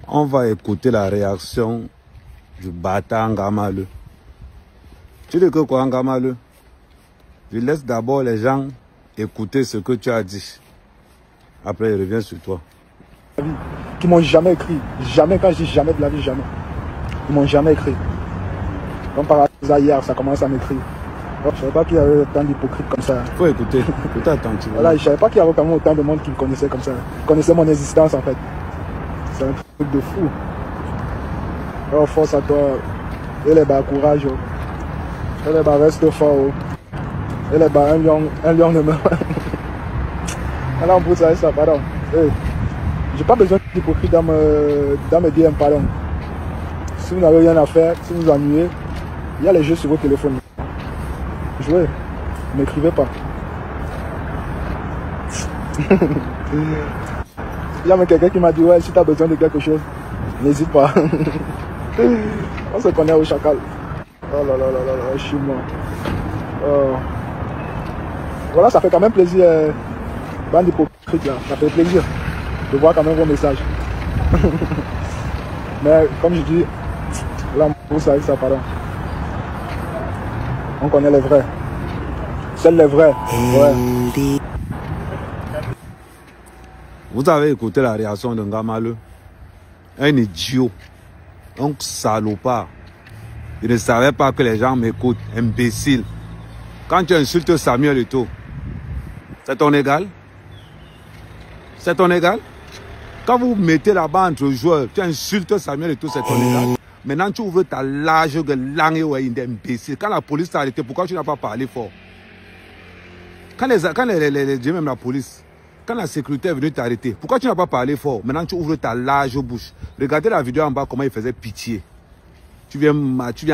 On va écouter la réaction du bâtard Ngamaleu. Tu dis que quoi, Ngamaleu? Je laisse d'abord les gens écouter ce que tu as dit. Après, il revient sur toi. Qui m'ont jamais écrit. Jamais, quand je dis jamais de la vie, jamais. Ils m'ont jamais écrit. Comme par hasard, hier, ça commence à m'écrire. Je ne savais pas qu'il y avait autant d'hypocrites comme ça. Il faut écouter. Écoutez attentivement. Voilà, je ne savais pas qu'il y avait quand même autant de monde qui me connaissait comme ça. Qui connaissait mon existence, en fait. C'est un truc de fou. Alors, force à toi. Et les bas, courage. Et les bas, reste fort. Et les bas, un lion ne meurt. Alors, on peut ça, pardon. J'ai pas besoin d'hypocrite dans mes DM, pardon. Si vous n'avez rien à faire, si vous vous ennuyez, il y a les jeux sur vos téléphones. Jouez, n'écrivez pas. Il y a même quelqu'un qui m'a dit, ouais, si tu as besoin de quelque chose, n'hésite pas. On se connaît au chacal. Oh là là là là là, je suis mort. Voilà, ça fait quand même plaisir, bande d'hypocrites là, ça fait plaisir de voir quand même vos messages. Mais comme je dis, là, vous savez ça, pardon. On connaît les vrais. Seuls les vrais. Ouais. Vous avez écouté la réaction de Ngamaleu. Un idiot. Un salopard. Il ne savait pas que les gens m'écoutent. Imbécile. Quand tu insultes Samuel Eto'o, c'est ton égal? C'est ton égal? Quand vous mettez là-bas entre joueurs, tu insultes Samuel Eto'o, c'est ton égal. Maintenant, tu ouvres ta large langue imbécile. Quand la police t'a arrêté, pourquoi tu n'as pas parlé fort? Quand même la police, quand la sécurité est venue t'arrêter, pourquoi tu n'as pas parlé fort? Maintenant, tu ouvres ta large bouche. Regardez la vidéo en bas, comment il faisait pitié. Tu viens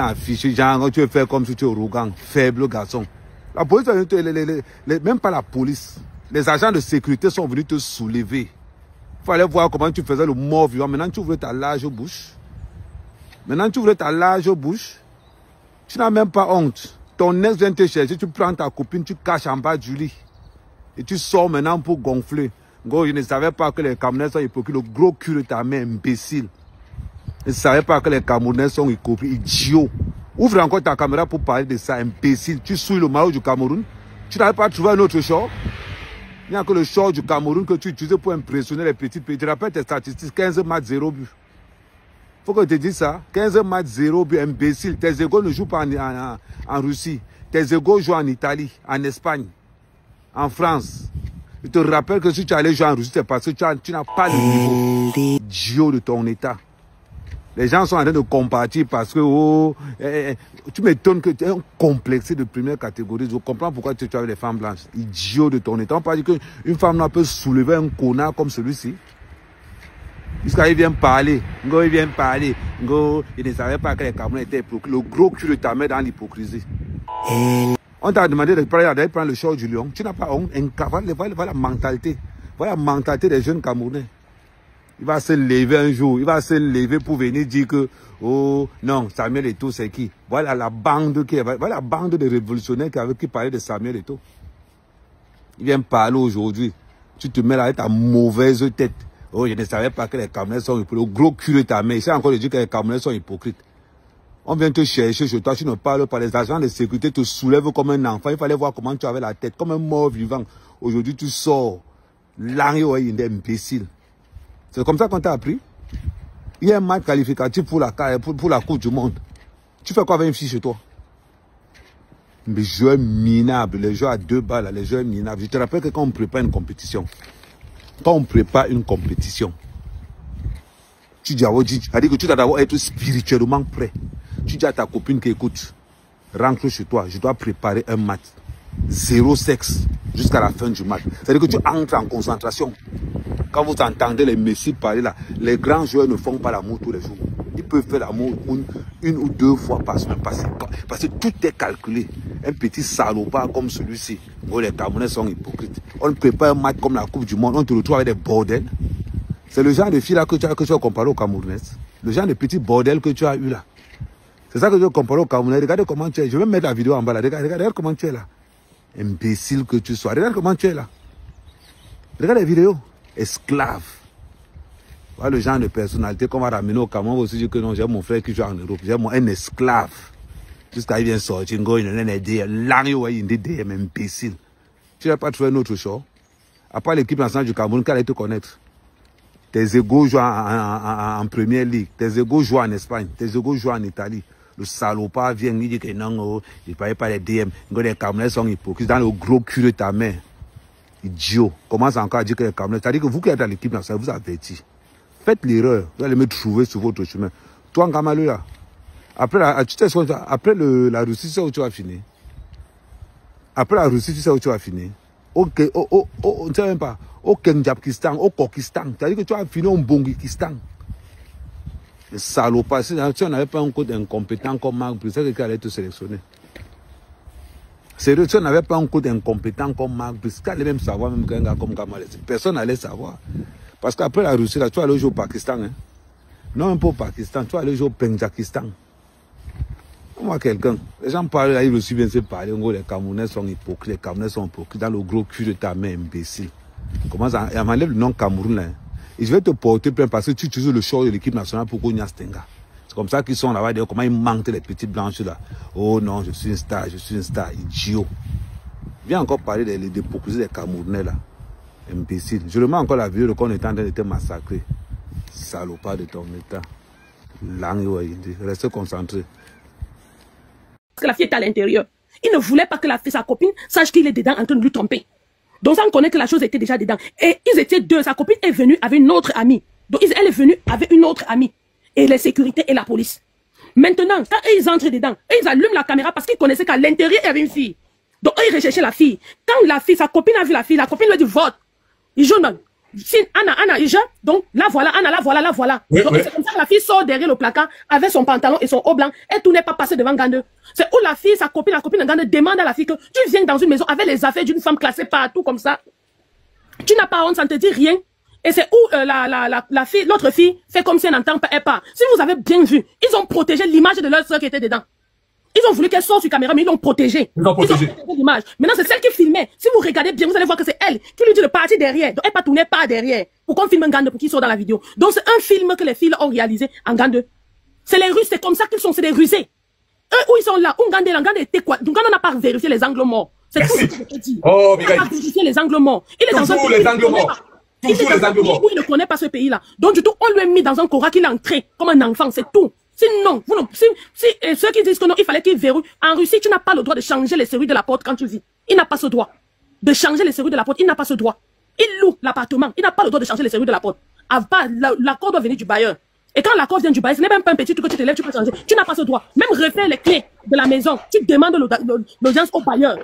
afficher, genre, tu veux faire comme si tu es arrogant, faible garçon. La police, même pas la police, les agents de sécurité sont venus te soulever. Il fallait voir comment tu faisais le mort vivant. Maintenant, tu ouvres ta large bouche. Maintenant, tu ouvres ta large bouche. Tu n'as même pas honte. Ton ex vient te chercher, tu prends ta copine, tu caches en bas du lit. Et tu sors maintenant pour gonfler. Gros, je ne savais pas que les Camerounais sont hypocrites. Le gros cul de ta mère, imbécile. Je ne savais pas que les Camerounais sont hypocrites, idiots. Ouvre encore ta caméra pour parler de ça, imbécile. Tu souilles le maillot du Cameroun. Tu n'avais pas trouvé un autre short. Il n'y a que le short du Cameroun que tu utilises pour impressionner les petits pays. Tu rappelles tes statistiques, 15 matchs, 0 but. Faut que je te dise ça. 15 matchs, 0 but, imbécile. Tes égaux ne jouent pas en Russie. Tes égaux jouent en Italie, en Espagne, en France. Je te rappelle que si tu allais jouer en Russie, c'est parce que tu n'as pas le niveau idiot de ton état. Les gens sont en train de compatir parce que tu m'étonnes que tu es un complexé de première catégorie. Je comprends pourquoi tu as les femmes blanches. Idiot de ton état. On peut dire qu'une femme noire peut soulever un connard comme celui-ci. Puisqu'il vient parler. Il vient parler. Il ne savait pas que les Camerounais étaient hypocrites. Le gros cul de ta mère dans l'hypocrisie. On t'a demandé d'aller prendre le short du lion. Tu n'as pas honte. Voilà la mentalité. Voilà la mentalité des jeunes Camerounais. Il va se lever un jour, il va se lever pour venir dire que, oh non, Samuel Eto'o c'est qui? Voilà la bande de révolutionnaires qui parlait de Samuel Eto'o. Il vient parler aujourd'hui. Tu te mets là avec ta mauvaise tête. Oh, je ne savais pas que les Camerounais sont hypocrites. Le gros cul de ta mère. C'est encore de dire que les Camerounais sont hypocrites. On vient te chercher chez toi, tu ne parles pas. Les agents de sécurité te soulèvent comme un enfant. Il fallait voir comment tu avais la tête, comme un mort vivant. Aujourd'hui, tu sors. L'angle est imbécile. C'est comme ça qu'on t'a appris. Il y a un match qualificatif pour la Coupe du Monde. Tu fais quoi avec une fille chez toi? Les joueurs minables, les joueurs à 2 balles, les joueurs minables. Je te rappelle que quand on prépare une compétition, tu dis que tu dois d'abord être spirituellement prêt. Tu dis à ta copine que, écoute, rentre chez toi, je dois préparer un match. 0 sexe jusqu'à la fin du match. C'est-à-dire que tu entres en concentration. Quand vous entendez les messieurs parler là, les grands joueurs ne font pas l'amour tous les jours. Ils peuvent faire l'amour une ou 2 fois par semaine. Parce que tout est calculé. Un petit salopard comme celui-ci. Oh, les Camerounais sont hypocrites. On prépare un match comme la Coupe du Monde. On te retrouve avec des bordels. C'est le genre de filles là que tu as comparé aux Camerounais. Le genre de petit bordel que tu as eu là. C'est ça que je compare aux Camerounais. Regardez comment tu es. Je vais mettre la vidéo en bas là. Regarde comment tu es là. Imbécile que tu sois. Regarde comment tu es là. Regarde les vidéos. Esclave. Voilà le genre de personnalité qu'on va ramener au Cameroun. On va aussi dire que non, j'ai mon frère qui joue en Europe. J'ai un esclave. Jusqu'à il vient sortir, il y a des DM imbéciles. Tu n'as pas trouvé un autre choix. À part l'équipe nationale du Cameroun, qu'elle allait te connaître. Tes égaux jouent en première ligue. Tes égaux jouent en Espagne. Tes égaux jouent en Italie. Le salopard vient, il dit que non, il ne paye pas les DM. Les Camerounais sont hypocrites. Dans le gros cul de ta main. Idiot. Commence encore à dire que les Camerounais. C'est-à-dire que vous qui êtes dans l'équipe nationale, vous avertis. Faites l'erreur. Vous allez me trouver sur votre chemin. Toi, en Kamalou, là. Après la Russie, tu sais où tu vas finir. Après la Russie, tu sais où tu vas finir. Ok, on ne sait même pas. Au Kenjapkistan, au Kokistan. C'est-à-dire que tu vas finir au Bongikistan. Le salopard. Si on n'avait pas un code incompétent comme Marc Brice, c'est quelqu'un allait te sélectionner. Sérieux, si on n'avait pas un code incompétent comme Marc Brice, tu allais même savoir, même qu'un gars comme Kamal. Personne n'allait savoir. Parce qu'après la Russie, là, tu vas aller jouer au Pakistan. Hein. Non, même pas au Pakistan, tu vas aller jouer au Penjakistan. Moi, quelqu'un, les gens parlent, là, ils aussi bien se parler. En gros, les Camerounais sont hypocrites, les Camerounais sont hypocrites dans le gros cul de ta main, imbécile. Comment ça, elle m'enlève le nom Cameroun, là. Hein. Et je vais te porter plein parce que tu utilises le short de l'équipe nationale pour Kounia Stenga. C'est comme ça qu'ils sont là-bas, d'ailleurs, comment ils manquent les petites blanches là. Oh non, je suis une star, idiot. Viens encore parler des hypocrisies des Camerounais, là. Imbécile. Je remets encore la vidéo de qu'on était en train de te massacrer. Salopard de ton état. Langue, reste concentré. Parce que la fille était à l'intérieur. Il ne voulait pas que la fille, sa copine, sache qu'il est dedans en train de lui tromper. Donc ça, on connaît que la chose était déjà dedans. Et ils étaient deux. Sa copine est venue avec une autre amie. Donc elle est venue avec une autre amie. Et les sécurités et la police. Maintenant, quand ils entrent dedans, ils allument la caméra parce qu'ils connaissaient qu'à l'intérieur, il y avait une fille. Donc ils recherchaient la fille. Quand la fille, sa copine a vu la fille lui dit vote. Il joue non. Si Anna, il joue. Donc là voilà, Anna, là voilà, là voilà. Oui, donc c'est comme ça que la fille sort derrière le placard avec son pantalon et son haut blanc. Elle tout n'est pas passée devant Gande. C'est où la fille, sa copine, la copine de Gande demande à la fille que tu viens dans une maison avec les affaires d'une femme classée partout comme ça. Tu n'as pas honte, ça ne te dit rien. Et c'est où la fille, l'autre fille fait comme si elle n'entend pas, elle part. Si vous avez bien vu, ils ont protégé l'image de leur soeur qui était dedans. Ils ont voulu qu'elle sorte sur caméra, mais ils l'ont protégée. Ils ont protégé l'image. Maintenant, c'est celle qui filmait. Si vous regardez bien, vous allez voir que c'est elle qui lui dit de partir derrière. Donc, elle ne tournait pas derrière. Pour qu'on filme un Gande pour qu'il soit dans la vidéo. Donc, c'est un film que les filles ont réalisé en Gande. C'est les Russes, c'est comme ça qu'ils sont, c'est des rusés. Eux, où ils sont là, Gande était quoi? Donc, on n'a pas vérifié les angles morts. C'est tout ce que je peux dire. Oh, on n'a pas vérifié les angles morts. Il est dans un pays. Les angles morts. Il ne connaît pas ce pays-là. Donc, du tout, on lui a mis dans un cora qu'il est entré comme un enfant, c'est tout. Sinon, ceux qui disent que non, il fallait qu'il verrouille. En Russie, tu n'as pas le droit de changer les serrures de la porte quand tu vis. Il n'a pas ce droit. De changer les serrures de la porte, il n'a pas ce droit. Il loue l'appartement, il n'a pas le droit de changer les serrures de la porte. L'accord doit venir du bailleur. Et quand l'accord vient du bailleur, ce n'est même pas un petit truc que tu te lèves, tu peux changer. Tu n'as pas ce droit. Même refaire les clés de la maison, tu demandes l'audience au bailleur.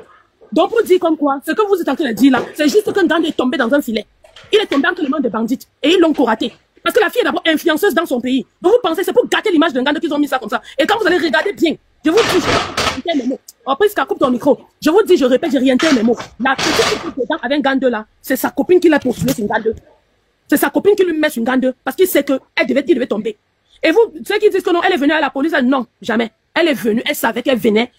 Donc, pour dire comme quoi, ce que vous êtes en train de dire là, c'est juste qu'un Gande est tombé dans un filet. Il est tombé entre les mains des bandits et ils l'ont coraté. Parce que la fille est d'abord influenceuse dans son pays. Donc vous pensez c'est pour gâter l'image d'un Gande qu'ils ont mis ça comme ça. Et quand vous allez regarder bien, je vous dis, je répète mes mots. Après, ça coupe ton micro. Je vous dis, je répète, j'ai rien dit mes mots. La petite qui est dedans avec un Gande là, c'est sa copine qui l'a poursuivi sur une Gande. C'est sa copine qui lui met sur une Gande parce qu'il sait qu'il devait tomber. Et vous, ceux qui disent que non, elle est venue à la police, non, jamais. Elle est venue, elle savait qu'elle venait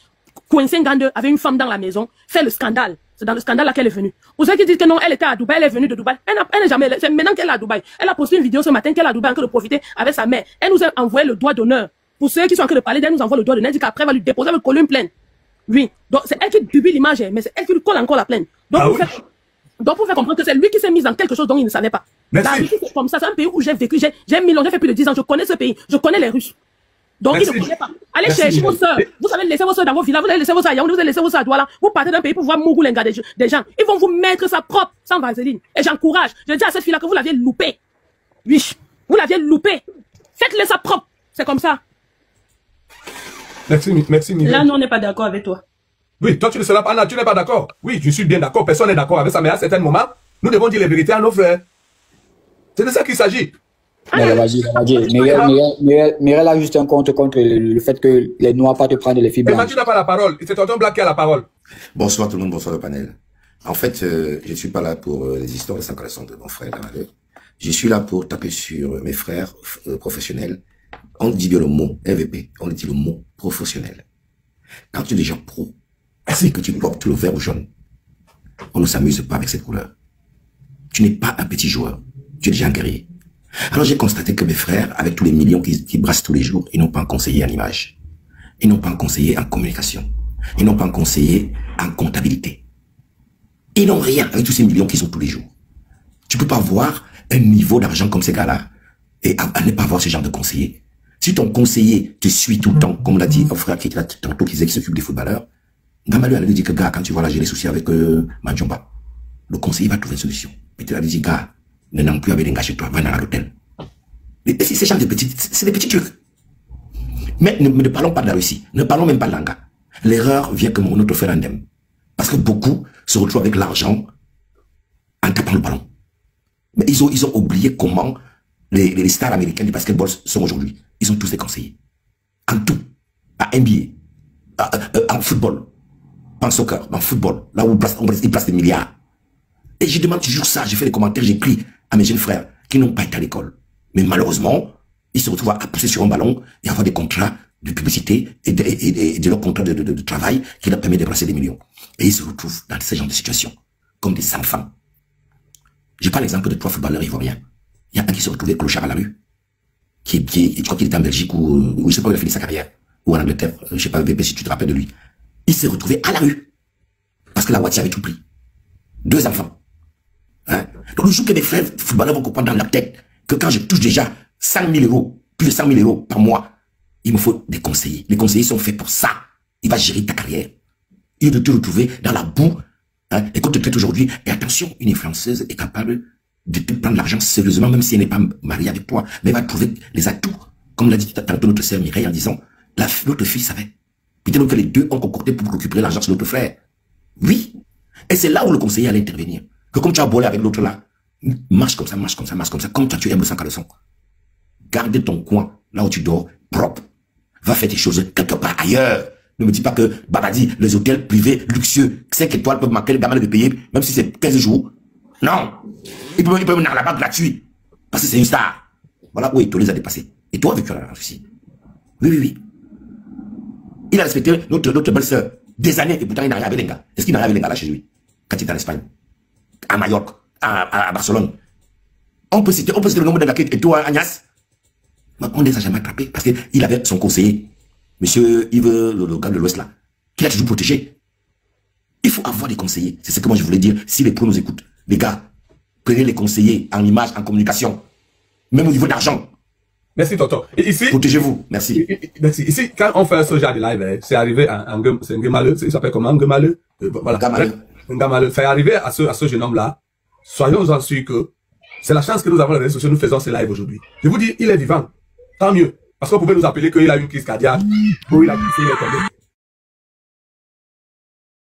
coincer un Gande avec une femme dans la maison, faire le scandale. C'est dans le scandale là qu'elle est venue. Pour ceux qui disent que non, elle était à Dubaï, elle est venue de Dubaï. Elle n'est jamais, c'est maintenant qu'elle est à Dubaï. Elle a posté une vidéo ce matin qu'elle est à Dubaï en train de profiter avec sa mère. Elle nous a envoyé le doigt d'honneur. Pour ceux qui sont en train de parler d'elle, nous envoie le doigt d'honneur. Elle dit qu'après, elle va lui déposer, elle va lui coller une plainte. Oui. Donc, c'est elle qui publie l'image, mais c'est elle qui lui colle encore la plainte. Donc, pour faire comprendre que c'est lui qui s'est mis dans quelque chose dont il ne savait pas. La Russie, c'est comme ça. C'est un pays où j'ai vécu, j'ai 1000 ans, j'ai fait plus de 10 ans. Je connais ce pays. Je connais les Russes. Donc, il ne connaît pas. Allez chercher vos soeurs. Vous avez laissé vos soeurs dans vos villas, vous avez laissé vos soeurs à Yaoundé, vous avez laissé vos soeurs à Douala. Vous partez d'un pays pour voir Mouroulenga des gens. Ils vont vous mettre ça propre, sans vaseline. Et j'encourage. Je dis à cette fille-là que vous l'aviez loupé. Oui, vous l'aviez loupé. Faites-le ça propre. C'est comme ça. Merci, Miguel. Là, nous, on n'est pas d'accord avec toi. Oui, toi, tu ne seras pas là, tu n'es pas d'accord. Oui, je suis bien d'accord. Personne n'est d'accord avec ça, mais à un certain moment, nous devons dire les vérités à nos frères. C'est de ça qu'il s'agit. Mireille a juste un contre le fait que les Noirs pas te prendre les filles blanches. Tu n'as pas la parole. C'est tonton Black qui a la parole. Bonsoir tout le monde, bonsoir le panel. En fait, je ne suis pas là pour les histoires de 5 de mon frère. Je suis là pour taper sur mes frères professionnels. On dit bien le mot MVP, on dit le mot professionnel. Quand tu es déjà pro, c'est que tu portes le vert ou jaune. On ne s'amuse pas avec cette couleur. Tu n'es pas un petit joueur, tu es déjà un guerrier. Alors j'ai constaté que mes frères, avec tous les millions qui brassent tous les jours, ils n'ont pas un conseiller en image. Ils n'ont pas un conseiller en communication. Ils n'ont pas un conseiller en comptabilité. Ils n'ont rien avec tous ces millions qu'ils ont tous les jours. Tu peux pas avoir un niveau d'argent comme ces gars-là et à ne pas avoir ce genre de conseiller. Si ton conseiller te suit tout le temps, comme l'a dit un frère qui était là tantôt, qui s'occupe des footballeurs, Gamalu allait dire que gars, quand tu vois là, j'ai des soucis avec Manjomba, le conseiller va trouver une solution. Et tu vas dire, gars, ne n'en plus avec des gars chez toi, va dans l'hôtel. C'est genre de petits, c'est des petits trucs. Mais ne parlons pas de la Russie, ne parlons même pas de l'Anga. L'erreur vient comme notre frère Andem. Parce que beaucoup se retrouvent avec l'argent en tapant le ballon. Mais ils ont oublié comment les stars américaines du basketball sont aujourd'hui. Ils ont tous des conseillers. En tout. À NBA, en football, pas en soccer, en football, là où ils placent des milliards. Et je demande toujours ça, j'ai fait des commentaires, j'écris à mes jeunes frères qui n'ont pas été à l'école. Mais malheureusement, ils se retrouvent à pousser sur un ballon et avoir des contrats de publicité et de leur contrat de travail qui leur permet de brasser des millions. Et ils se retrouvent dans ce genre de situation, comme des enfants. Je prends l'exemple de 3 footballeurs ivoiriens. Il y a un qui se retrouvait clochard à la rue, je crois qu'il était en Belgique ou je sais pas où il a fini sa carrière, ou en Angleterre, je sais pas, VP, si tu te rappelles de lui. Il s'est retrouvé à la rue, parce que la Ouattara avait tout pris. 2 enfants. Hein? Donc le jour que mes frères footballeurs vont comprendre dans leur tête que quand je touche déjà 100 000 euros, plus de 100 000 euros par mois, il me faut des conseillers. Les conseillers sont faits pour ça. Il va gérer ta carrière. Il de te retrouver dans la boue, hein, et qu'on te traite aujourd'hui. Et attention, une influenceuse est capable de te prendre l'argent sérieusement, même si elle n'est pas mariée avec toi, mais elle va trouver les atouts. Comme l'a dit tantôt notre sœur Mireille en disant, l'autre fille savait. Peut-être que les deux ont concordé pour récupérer l'argent sur l'autre frère. Oui. Et c'est là où le conseiller allait intervenir. Que comme tu as bolé avec l'autre là, marche comme ça, marche comme ça, marche comme ça, comme toi tu aimes le sang caleçon. Garde ton coin, là où tu dors, propre. Va faire tes choses quelque part ailleurs. Ne me dis pas que, Babadi, les hôtels privés, luxueux, 5 étoiles peuvent marquer le gamin de payer, même si c'est 15 jours. Non. Il peut venir là-bas gratuit. Parce que c'est une star. Voilà où Eto'o les a dépassés. Et toi, avec la Russie. Oui, oui, oui. Il a respecté notre belle-sœur des années, et pourtant il n'a rien avec les gars. Est-ce qu'il n'a rien avec les gars là chez lui? Quand il est en Espagne, à Majorque, à Barcelone. On peut citer le nombre de gars et toi, Agnès. On ne les a jamais attrapés parce qu'il avait son conseiller, monsieur Yves, le gars de l'Ouest là, qui l'a toujours protégé. Il faut avoir des conseillers. C'est ce que moi je voulais dire. Si les pros nous écoutent, les gars, prenez les conseillers en image, en communication, même au niveau d'argent. Merci, tonton. Et ici, protégez-vous. Merci. Merci. Ici, quand on fait ce genre de live, c'est arrivé c'est un Gemaleux, il s'appelle comment, un Gemaleux? Voilà. Un Gemaleux. C'est arrivé à ce jeune homme-là. Soyons-en sûrs que c'est la chance que nous avons les réseaux sociaux, nous faisons ce live aujourd'hui. Je vous dis, il est vivant. Tant mieux. Parce qu'on pouvait nous appeler qu'il a eu une crise cardiaque, ou il a kiffé, il est tombé.